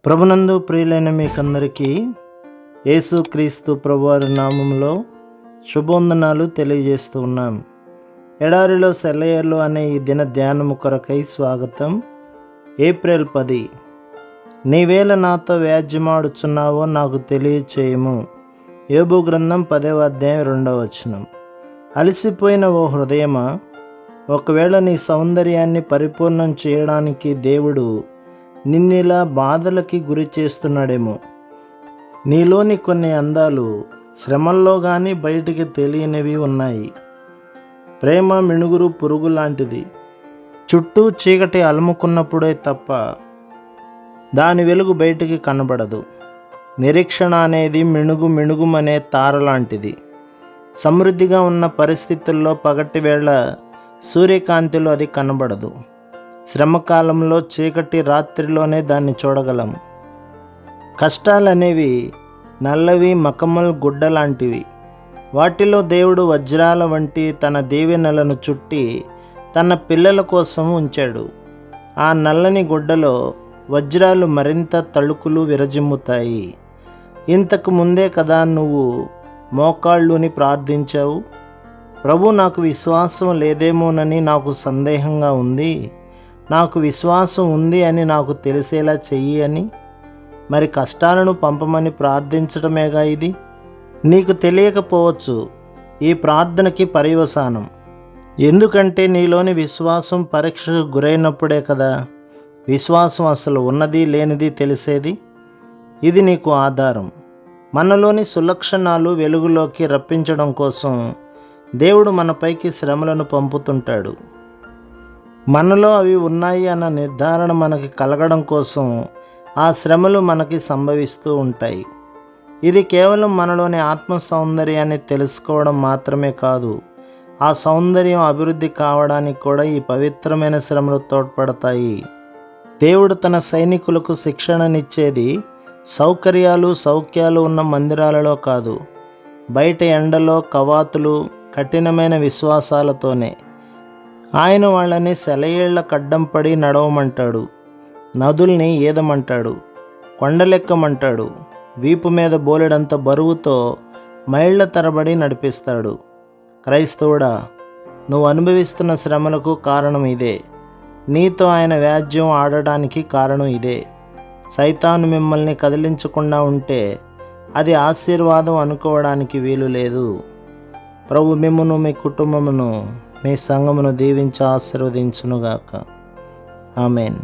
ప్రభునందు ప్రియులైన మీకందరికీ యేసుక్రీస్తు ప్రభువారి నామంలో శుభవందనాలు తెలియజేస్తూ ఉన్నాం. ఎడారిలో సెలయేర్లు అనే ఈ దిన ధ్యానము కొరకై స్వాగతం. ఏప్రిల్ 10. నీవేళ నాతో వ్యాజ్యమాడుచున్నావో నాకు తెలియచేయము. యోబు గ్రంథం 10వ అధ్యాయం 2వ వచనం. అలసిపోయిన ఓ హృదయమా, ఒకవేళ నీ సౌందర్యాన్ని పరిపూర్ణం చేయడానికి దేవుడు నిన్నిలా బాధలకి గురి చేస్తున్నాడేమో. నీలోని కొన్ని అందాలు శ్రమల్లో కానీ బయటికి తెలియనివి ఉన్నాయి. ప్రేమ మిణుగురు పురుగు లాంటిది. చుట్టూ చీకటి అలుముకున్నప్పుడే తప్ప దాని వెలుగు బయటికి కనబడదు. నిరీక్షణ అనేది మిణుగుమనే తార లాంటిది. సమృద్ధిగా ఉన్న పరిస్థితుల్లో పగటి వేళ సూర్యకాంతిలో అది కనబడదు. శ్రమకాలంలో చీకటి రాత్రిలోనే దాన్ని చూడగలం. కష్టాలనేవి నల్లవి మకమల్ గుడ్డ లాంటివి. వాటిలో దేవుడు వజ్రాల వంటి తన దీవెనలను చుట్టి తన పిల్లల కోసం ఉంచాడు. ఆ నల్లని గుడ్డలో వజ్రాలు మరింత తళుకులు విరజిమ్ముతాయి. ఇంతకు ముందే కదా నువ్వు మోకాళ్ళుని ప్రార్థించావు. ప్రభు, నాకు విశ్వాసం లేదేమోనని నాకు సందేహంగా ఉంది. నాకు విశ్వాసం ఉంది అని నాకు తెలిసేలా చెయ్యి అని. మరి కష్టాలను పంపమని ప్రార్థించడమేగా ఇది. నీకు తెలియకపోవచ్చు ఈ ప్రార్థనకి పర్యవసానం. ఎందుకంటే నీలోని విశ్వాసం పరీక్షకు గురైనప్పుడే కదా విశ్వాసం అసలు ఉన్నది లేనిది తెలిసేది. ఇది నీకు ఆధారం. మనలోని సులక్షణాలు వెలుగులోకి రప్పించడం కోసం దేవుడు మనపైకి శ్రమలను పంపుతుంటాడు. మనలో అవి ఉన్నాయి అన్న నిర్ధారణ మనకి కలగడం కోసం ఆ శ్రమలు మనకి సంభవిస్తూ ఉంటాయి. ఇది కేవలం మనలోని ఆత్మ సౌందర్యాన్ని తెలుసుకోవడం మాత్రమే కాదు, ఆ సౌందర్యం అభివృద్ధి కావడానికి కూడా ఈ పవిత్రమైన శ్రమలు తోడ్పడతాయి. దేవుడు తన సైనికులకు శిక్షణనిచ్చేది సౌఖ్యాలు ఉన్న మందిరాలలో కాదు, బయట ఎండలో కవాతులు కఠినమైన విశ్వాసాలతోనే. ఆయన వాళ్ళని సెలయేళ్ల కడ్డం పడి నడవమంటాడు, నదుల్ని ఈదమంటాడు, కొండలెక్కమంటాడు, వీపు మీద బోలెడంత బరువుతో మైళ్ళ తరబడి నడిపిస్తాడు. క్రైస్తవుడా, నువ్వు అనుభవిస్తున్న శ్రమలకు కారణం ఇదే. నీతో ఆయన వ్యాజ్యం ఆడడానికి కారణం ఇదే. సైతాను మిమ్మల్ని కదిలించకుండా ఉంటే అది ఆశీర్వాదం అనుకోవడానికి వీలు లేదు. ప్రభు మిమ్మును, మీ కుటుంబమును, మీ సంఘమును దీవించి ఆశీర్వదించునుగాక. ఆమెన్.